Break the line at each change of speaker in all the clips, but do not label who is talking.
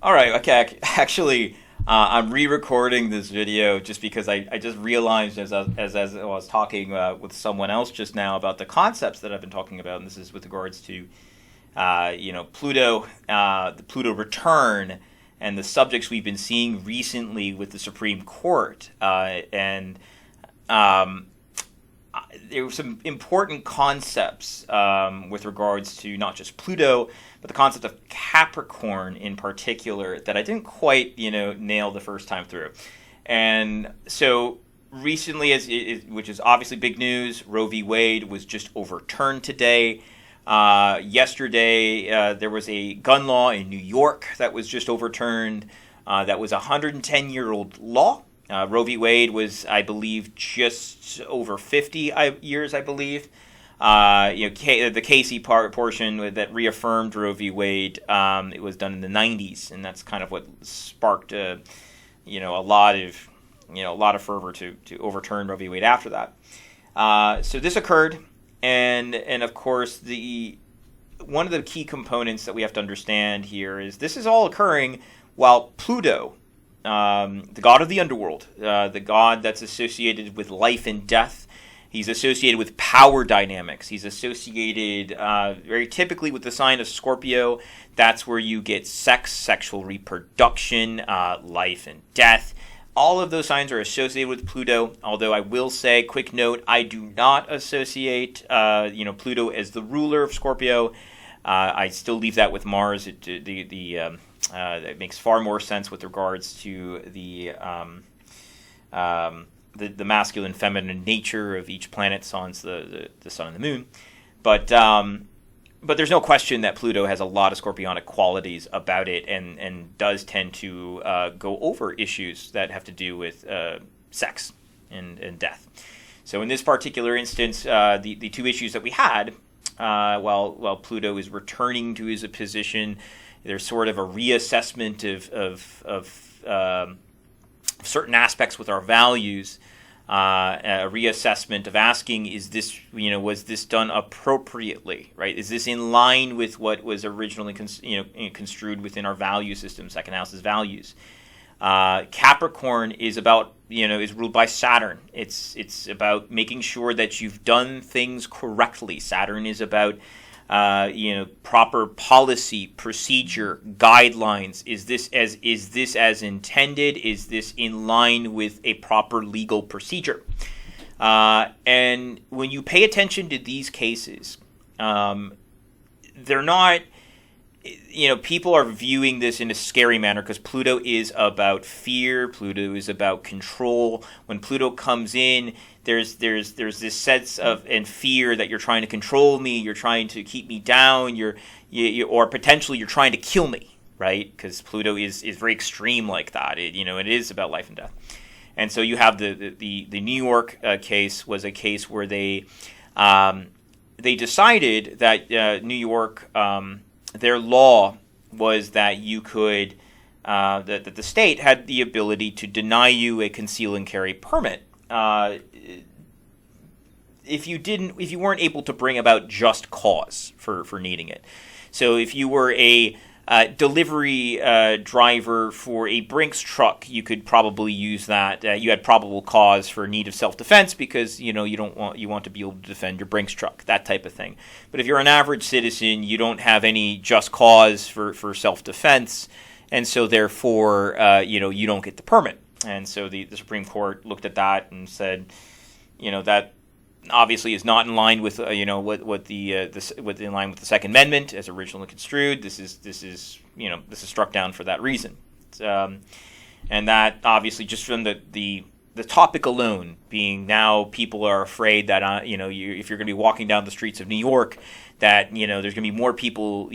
All right. Okay. Actually, I'm re-recording this video just because I just realized as I was talking with someone else just now about the concepts that I've been talking about, and this is with regards to Pluto, the Pluto return, and the subjects we've been seeing recently with the Supreme Court, and there were some important concepts with regards to not just Pluto, but the concept of Capricorn in particular that I didn't quite, nail the first time through. And so recently, which is obviously big news, Roe v. Wade was just overturned today. Yesterday, there was a gun law in New York that was just overturned. That was a 110-year-old law. Roe v. Wade was, I believe, just over 50 years, I believe. The Casey portion that reaffirmed Roe v. Wade, it was done in the 90s, and that's kind of what sparked, a lot of fervor to overturn Roe v. Wade after that. So this occurred, and of course one of the key components that we have to understand here is this is all occurring while Pluto, the god of the underworld, the god that's associated with life and death. He's associated with power dynamics. He's associated very typically with the sign of Scorpio. That's where you get sex, sexual reproduction, life and death. All of those signs are associated with Pluto, although I will say, quick note, I do not associate Pluto as the ruler of Scorpio. I still leave that with Mars. It makes far more sense with regards to the masculine, feminine nature of each planet, the sun and the moon. But there's no question that Pluto has a lot of scorpionic qualities about it, and does tend to go over issues that have to do with sex and death. So in this particular instance, the two issues that we had, while Pluto is returning to his position, there's sort of a reassessment of certain aspects with our values, a reassessment of asking, is this, was this done appropriately, right? Is this in line with what was originally construed within our value system, second house's values? Capricorn is about, is ruled by Saturn. It's about making sure that you've done things correctly. Saturn is about proper policy, procedure, guidelines. Is this as intended? Is this in line with a proper legal procedure? And when you pay attention to these cases, they're not, people are viewing this in a scary manner because Pluto is about fear. Pluto is about control. When Pluto comes in, there's this sense of and fear that you're trying to control me, you're trying to keep me down, or potentially you're trying to kill me, right? Because Pluto is very extreme like that. It is about life and death. And so you have the New York case was a case where they decided that New York, their law was that you could that the state had the ability to deny you a conceal and carry permit if you weren't able to bring about just cause for needing it. So if you were a delivery driver for a Brinks truck, you could probably use that. You had probable cause for need of self-defense because you want to be able to defend your Brinks truck, that type of thing. But if you're an average citizen, you don't have any just cause for self-defense, and so therefore you don't get the permit. And so the Supreme Court looked at that and said, that obviously is not in line with in line with the Second Amendment as originally construed. This is struck down for that reason, and that obviously just from the topic alone being now people are afraid that if you're going to be walking down the streets of New York, that there's going to be more people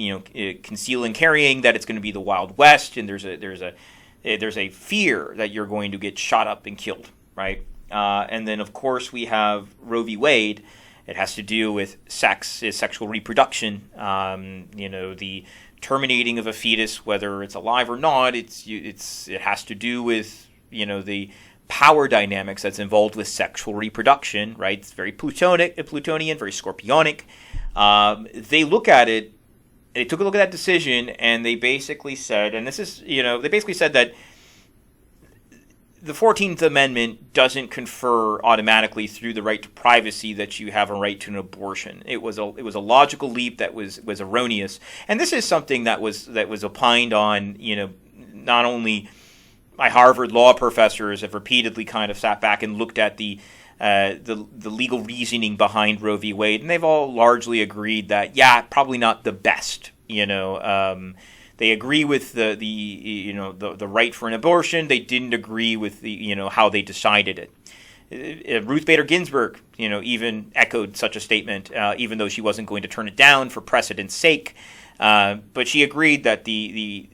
conceal and carrying, that it's going to be the Wild West, and there's a fear that you're going to get shot up and killed, right? And then, of course, we have Roe v. Wade. It has to do with sex, sexual reproduction, the terminating of a fetus, whether it's alive or not. It has to do with, the power dynamics that's involved with sexual reproduction, right? It's very Plutonian, very Scorpionic. They look at it they took a look at that decision, and they basically said, and this is, they basically said that the 14th Amendment doesn't confer automatically through the right to privacy that you have a right to an abortion. It was a logical leap that was erroneous, and this is something that was opined on. Not only my Harvard law professors have repeatedly kind of sat back and looked at the legal reasoning behind Roe v. Wade, and they've all largely agreed that probably not the best. They agree with the right for an abortion. They didn't agree with how they decided it. Ruth Bader Ginsburg, even echoed such a statement, even though she wasn't going to turn it down for precedent's sake. But she agreed that the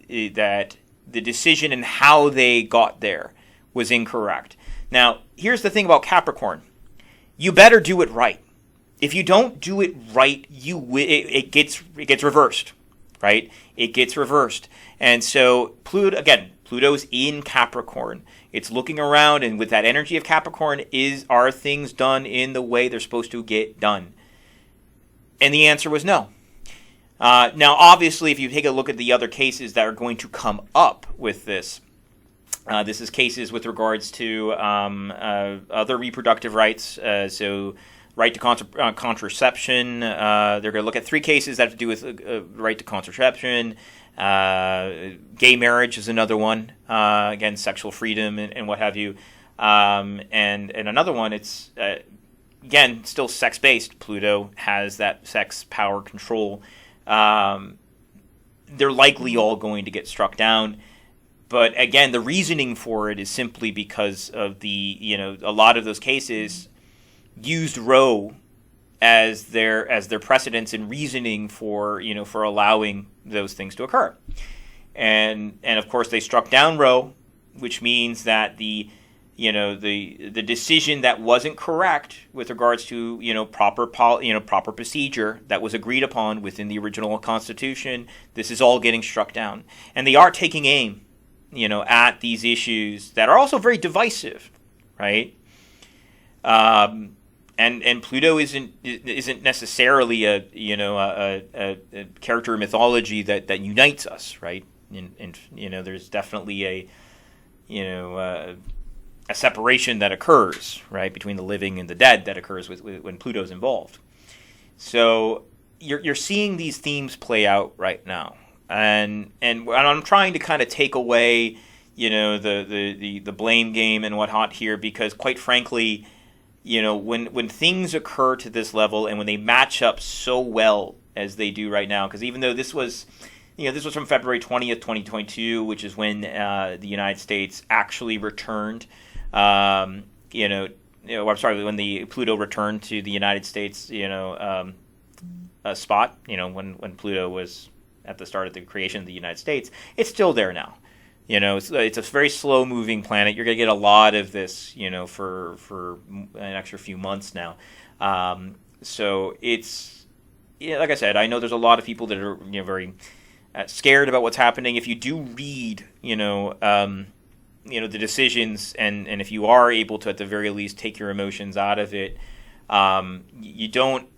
decision and how they got there was incorrect. Now, here's the thing about Capricorn: you better do it right. If you don't do it right, it gets reversed. Right? It gets reversed. And so Pluto's in Capricorn. It's looking around, and with that energy of Capricorn, are things done in the way they're supposed to get done? And the answer was no. Now, obviously, if you take a look at the other cases that are going to come up with this, this is cases with regards to other reproductive rights. So right to contraception. They're going to look at 3 cases that have to do with right to contraception. Gay marriage is another one. Again, sexual freedom and what have you. And another one, it's, again, still sex-based. Pluto has that sex power control. They're likely all going to get struck down. But again, the reasoning for it is simply because of a lot of those cases used Roe as their precedents and reasoning for allowing those things to occur, and of course they struck down Roe, which means that the decision that wasn't correct with regards to proper procedure that was agreed upon within the original Constitution, this is all getting struck down, and they are taking aim at these issues that are also very divisive, right? And Pluto isn't necessarily a character in mythology that unites us, right? And there's definitely a separation that occurs, right, between the living and the dead that occurs when Pluto's involved. So you're seeing these themes play out right now, and I'm trying to kind of take away the blame game and whatnot here, because quite frankly, when things occur to this level and when they match up so well as they do right now, because even though this was from February 20th, 2022, which is when the United States actually returned, I'm sorry, when the Pluto returned to the United States, a spot, when Pluto was at the start of the creation of the United States, it's still there now. It's a very slow-moving planet. You're going to get a lot of this, for an extra few months now. So it's, like I said, I know there's a lot of people that are, very scared about what's happening. If you do read, the decisions, and if you are able to, at the very least, take your emotions out of it, you don't.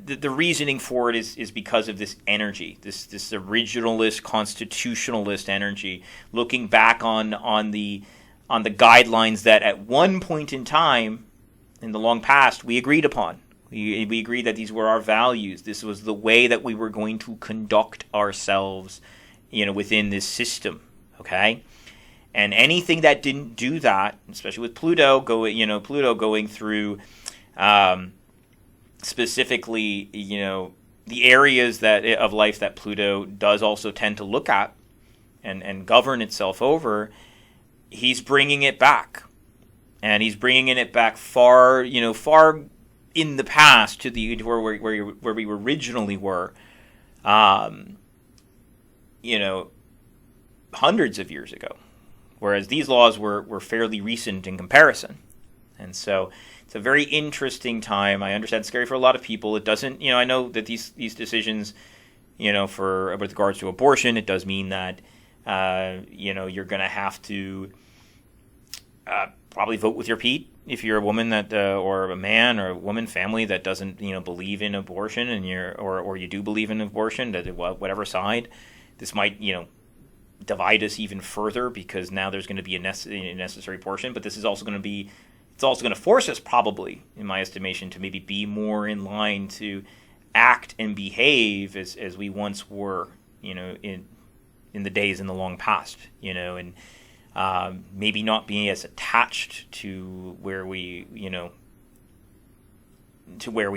The reasoning for it is because of this energy, this originalist, constitutionalist energy, looking back on the guidelines that at one point in time in the long past we agreed upon. We agreed that these were our values. This was the way that we were going to conduct ourselves, within this system. Okay, and anything that didn't do that, especially with Pluto going through. Specifically, the areas of life that Pluto does also tend to look at and govern itself over, he's bringing it back. And he's bringing it back far in the past to where we originally were, hundreds of years ago. Whereas these laws were fairly recent in comparison. And so it's a very interesting time. I understand it's scary for a lot of people. It doesn't, I know that these decisions, with regards to abortion, it does mean that, you're going to have to probably vote with your feet, if you're a woman that or a man or a woman family that doesn't believe in abortion, and or you do believe in abortion, that whatever side, this might divide us even further, because now there's going to be a necessary portion, but this is also going to be, it's also going to force us, probably in my estimation, to maybe be more in line to act and behave as we once were, in the days in the long past, and maybe not being as attached to where we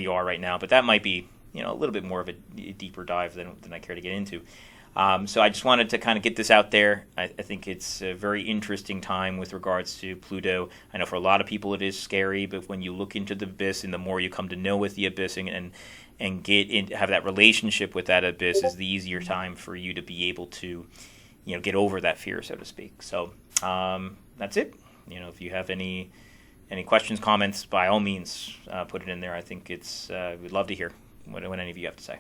are right now. But that might be a little bit more of a deeper dive than I care to get into. So I just wanted to kind of get this out there. I think it's a very interesting time with regards to Pluto. I know for a lot of people it is scary, but when you look into the abyss, and the more you come to know with the abyss and have that relationship with that abyss, is the easier time for you to be able to get over that fear, so to speak. So that's it. If you have any questions, comments, by all means, put it in there. I think we'd love to hear what any of you have to say.